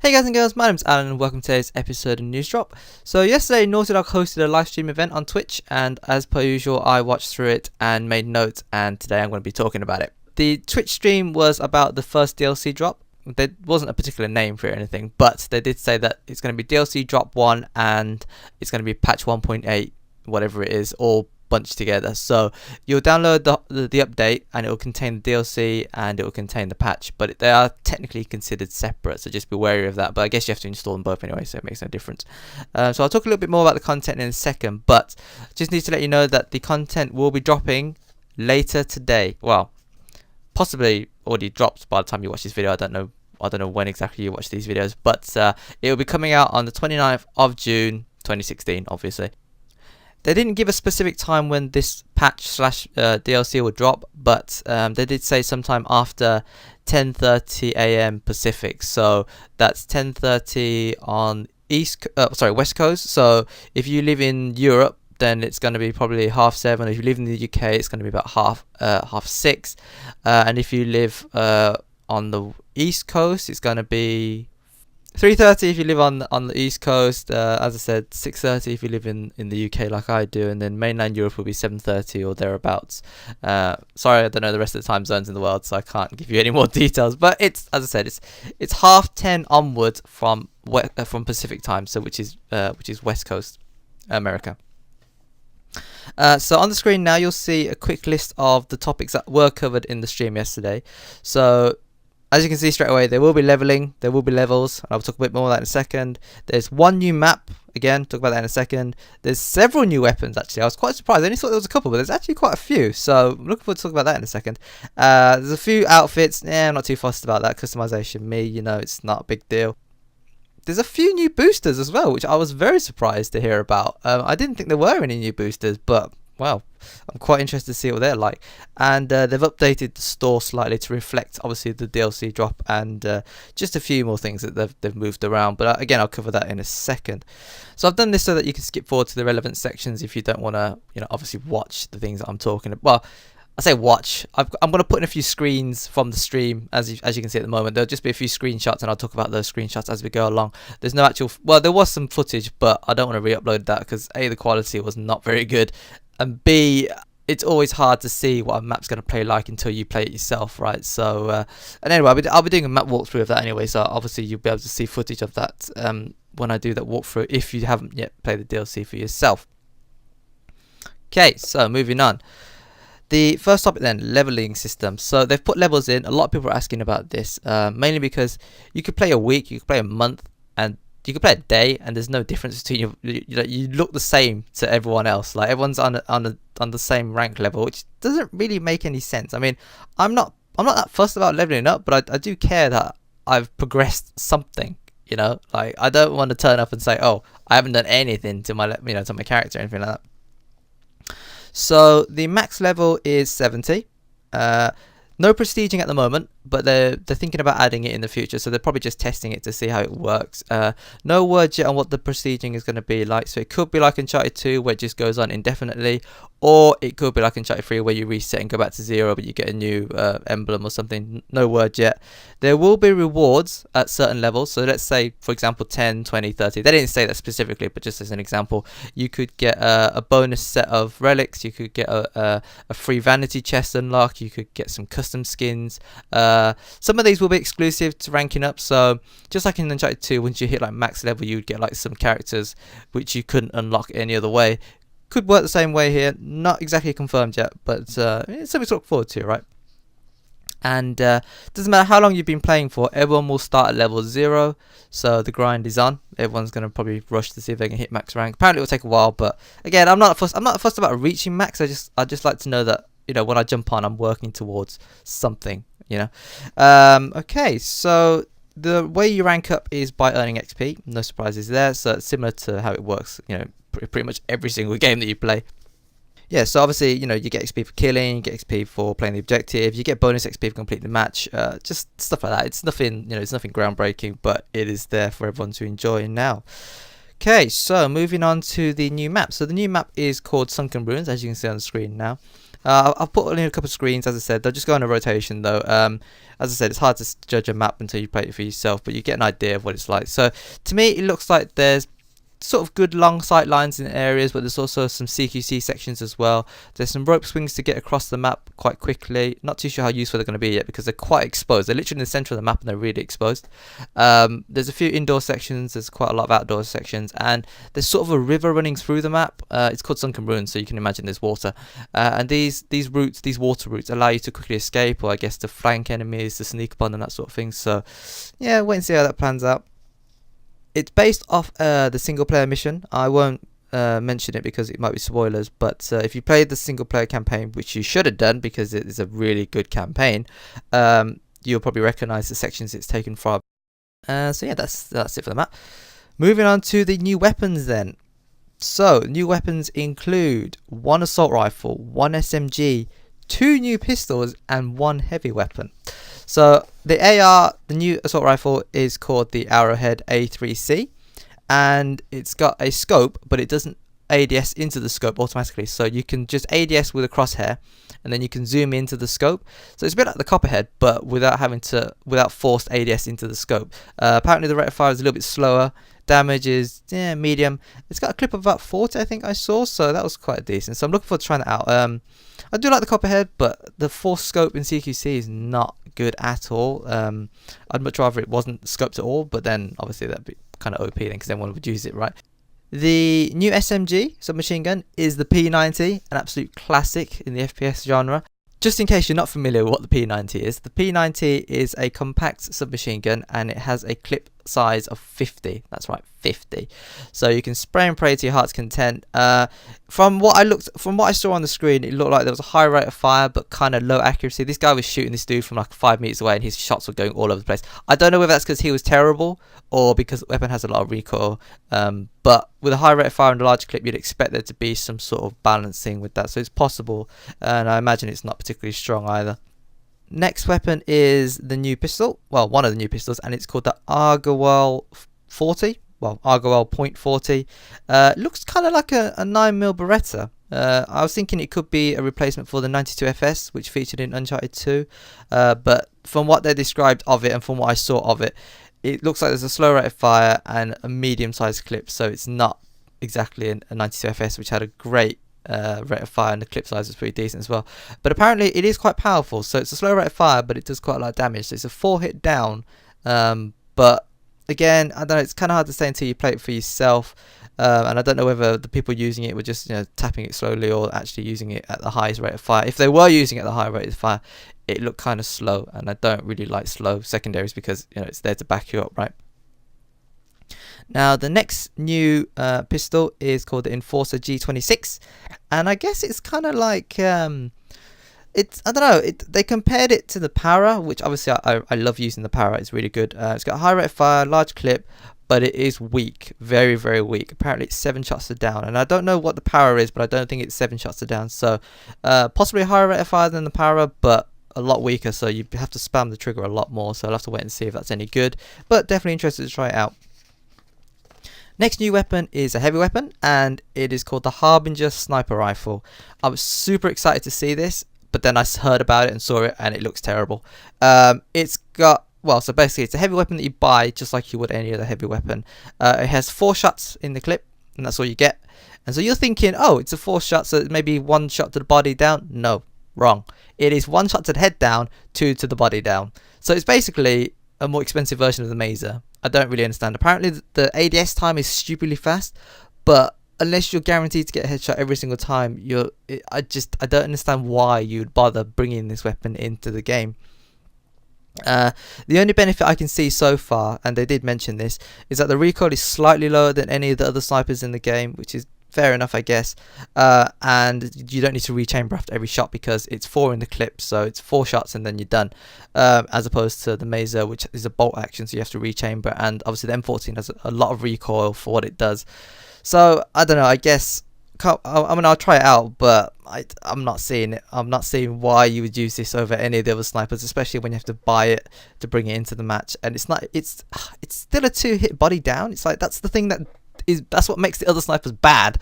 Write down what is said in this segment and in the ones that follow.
Hey guys and girls, my name's Alan and welcome to today's episode of News Drop. So yesterday Naughty Dog hosted a live stream event on Twitch, and as per usual I watched through it and made notes, and today I'm going to be talking about it. The Twitch stream was about the first DLC drop. There wasn't a particular name for it or anything, but they did say that it's going to be DLC drop 1 and it's going to be patch 1.8, whatever it is, all bunched together. So you'll download the update and it will contain the DLC and it will contain the patch, but they are technically considered separate, so just be wary of that. But I guess you have to install them both anyway, so it makes no difference. So I'll talk a little bit more about the content in a second, but just need to let you know that the content will be dropping later today. Well, possibly already dropped by the time you watch this video. I don't know when exactly you watch these videos, but it will be coming out on the 29th of June 2016, obviously. They didn't give a specific time when this patch / DLC will drop, but they did say sometime after 10:30 a.m. Pacific. So that's 10:30 on West Coast. So if you live in Europe, then it's going to be probably 7:30. If you live in the UK, it's going to be about 6:30. And if you live on the East Coast, it's going to be 3:30 if you live on the East Coast, as I said, 6:30 if you live in the UK like I do, and then mainland Europe will be 7:30 or thereabouts. Sorry, I don't know the rest of the time zones in the world, so I can't give you any more details. But it's, as I said, it's 10:30 onwards from Pacific time, so which is West Coast America. So on the screen now you'll see a quick list of the topics that were covered in the stream yesterday. So as you can see straight away, there will be leveling, there will be levels, and I'll talk a bit more about that in a second. There's one new map, again, talk about that in a second. There's several new weapons, actually. I was quite surprised. I only thought there was a couple, but there's actually quite a few. So I'm looking forward to talking about that in a second. There's a few outfits. I'm not too fussed about that. Customization, it's not a big deal. There's a few new boosters as well, which I was very surprised to hear about. I didn't think there were any new boosters, but well, I'm quite interested to see what they're like. And they've updated the store slightly to reflect obviously the DLC drop, and just a few more things that they've moved around, but again I'll cover that in a second. So I've done this so that you can skip forward to the relevant sections if you don't want to obviously watch the things that I'm talking about. Well, I say watch. I'm going to put in a few screens from the stream, as you can see at the moment. There'll just be a few screenshots, and I'll talk about those screenshots as we go along. There's no actual... Well, there was some footage, but I don't want to re-upload that because A, the quality was not very good, and B, it's always hard to see what a map's going to play like until you play it yourself, right? So, and anyway, I'll be doing a map walkthrough of that anyway, so obviously you'll be able to see footage of that when I do that walkthrough if you haven't yet played the DLC for yourself. Okay, so moving on. The first topic then, leveling system. So they've put levels in. A lot of people are asking about this, mainly because you could play a week, you could play a month, and you could play a day, and there's no difference between you look the same to everyone else. Like everyone's on the same rank level, which doesn't really make any sense. I mean, I'm not that fussed about leveling up, but I do care that I've progressed something. Like I don't want to turn up and say, oh, I haven't done anything to my to my character or anything like that. So the max level is 70. No prestiging at the moment, but they're thinking about adding it in the future, so they're probably just testing it to see how it works. No word yet on what the prestiging is going to be like, so it could be like Uncharted 2 where it just goes on indefinitely, or it could be like Uncharted 3 where you reset and go back to 0 but you get a new emblem or something. No word yet. There will be rewards at certain levels, so let's say for example 10, 20, 30. They didn't say that specifically, but just as an example, you could get a bonus set of relics, you could get a free vanity chest unlock, you could get some custom skins. Some of these will be exclusive to ranking up, so just like in Uncharted 2, once you hit like max level you would get like some characters which you couldn't unlock any other way. Could work the same way here, not exactly confirmed yet, but it's something to look forward to, right? And doesn't matter how long you've been playing for, everyone will start at level 0, so the grind is on. Everyone's going to probably rush to see if they can hit max rank. Apparently it will take a while, but again, I'm not fussed about reaching max. I just like to know that when I jump on, I'm working towards something. Okay, so the way you rank up is by earning XP. No surprises there. So it's similar to how it works, pretty much every single game that you play. Yeah, so obviously, you get XP for killing, you get XP for playing the objective, you get bonus XP for completing the match, just stuff like that. It's nothing, it's nothing groundbreaking, but it is there for everyone to enjoy now. Okay, so moving on to the new map. So the new map is called Sunken Ruins, as you can see on the screen now. I'll put in a couple of screens, as I said. They'll just go on a rotation though. As I said, it's hard to judge a map until you play it for yourself, but you get an idea of what it's like. So to me, it looks like there's sort of good long sight lines in areas, but there's also some CQC sections as well. There's some rope swings to get across the map quite quickly. Not too sure how useful they're going to be yet because they're quite exposed. They're literally in the center of the map and they're really exposed. There's a few indoor sections, there's quite a lot of outdoor sections, and there's sort of a river running through the map. It's called Sunken Ruins, so you can imagine there's water. And these water routes allow you to quickly escape, or I guess to flank enemies, to sneak upon them, that sort of thing. So yeah, wait and see how that plans out. It's based off the single player mission. I won't mention it because it might be spoilers, but if you played the single player campaign, which you should have done because it is a really good campaign, you'll probably recognize the sections it's taken from. So yeah, that's it for the map. Moving on to the new weapons then. So new weapons include 1 assault rifle, 1 SMG, 2 new pistols, and 1 heavy weapon. So the AR, the new assault rifle, is called the Arrowhead A3C, and it's got a scope, but it doesn't ADS into the scope automatically. So you can just ADS with a crosshair, and then you can zoom into the scope. So it's a bit like the Copperhead, but without forced ADS into the scope. Apparently the rate of fire is a little bit slower. Damage is medium. It's got a clip of about 40, I think I saw, so that was quite decent. So I'm looking forward to trying it out. I do like the Copperhead, but the forced scope in CQC is not good at all. I'd much rather it wasn't scoped at all, but then obviously that'd be kind of OP then, because everyone would use it, right? The new SMG submachine gun is the P90, an absolute classic in the FPS genre. Just in case you're not familiar with what the P90 is, the P90 is a compact submachine gun and it has a clip size of 50. That's right, 50. So you can spray and pray to your heart's content. From what I saw on the screen, it looked like there was a high rate of fire but kind of low accuracy. This guy was shooting this dude from like 5 meters away and his shots were going all over the place. I don't know whether that's because he was terrible or because the weapon has a lot of recoil. But with a high rate of fire and a large clip, you'd expect there to be some sort of balancing with that. So it's possible, and I imagine it's not particularly strong either. Next weapon is the new pistol, well, one of the new pistols, and it's called the Augur 40, well, Augur .40. Looks kind of like a 9mm Beretta. I was thinking it could be a replacement for the 92FS, which featured in Uncharted 2, but from what they described of it and from what I saw of it, it looks like there's a slow rate of fire and a medium-sized clip, so it's not exactly a 92FS, which had a great rate of fire, and the clip size was pretty decent as well. But apparently it is quite powerful, so it's a slow rate of fire, but it does quite a lot of damage. So it's a 4-hit down, but again, I don't know, it's kind of hard to say until you play it for yourself. And I don't know whether the people using it were just tapping it slowly or actually using it at the highest rate of fire. If they were using it at the high rate of fire, it looked kind of slow, and I don't really like slow secondaries because it's there to back you up, right? Now the next new pistol is called the Enforcer G26, and I guess it's kind of like I don't know, they compared it to the Para, which obviously I love using the Para. It's really good. It's got a high rate of fire, large clip, but it is weak, very, very weak. Apparently it's 7 shots to down, and I don't know what the Para is, but I don't think it's 7 shots to down. So possibly a higher rate of fire than the Para, but a lot weaker, so you have to spam the trigger a lot more. So I'll have to wait and see if that's any good, but definitely interested to try it out. Next new weapon is a heavy weapon, and it is called the Harbingers sniper rifle. I was super excited to see this, but then I heard about it and saw it, and it looks terrible. It's got, well, so basically it's a heavy weapon that you buy just like you would any other heavy weapon. It has 4 shots in the clip, and that's all you get. And so you're thinking, oh, it's a 4 shot, so maybe 1 shot to the body down. No, wrong. It is 1 shot to the head down, 2 to the body down. So it's basically a more expensive version of the Mazer. I don't really understand. Apparently the ADS time is stupidly fast, but unless you're guaranteed to get a headshot every single time, I don't understand why you'd bother bringing this weapon into the game. The only benefit I can see so far, and they did mention this, is that the recoil is slightly lower than any of the other snipers in the game, which is fair enough, I guess. And you don't need to rechamber after every shot because it's 4 in the clip, so it's 4 shots and then you're done. As opposed to the Mazer, which is a bolt action, so you have to rechamber, and obviously the M14 has a lot of recoil for what it does. So I don't know, I guess I'll try it out, but I'm not seeing it. I'm not seeing why you would use this over any of the other snipers, especially when you have to buy it to bring it into the match. And it's still a 2-hit body down. It's like that's the thing that's what makes the other snipers bad,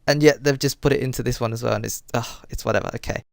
and yet they've just put it into this one as well, and it's whatever. Okay.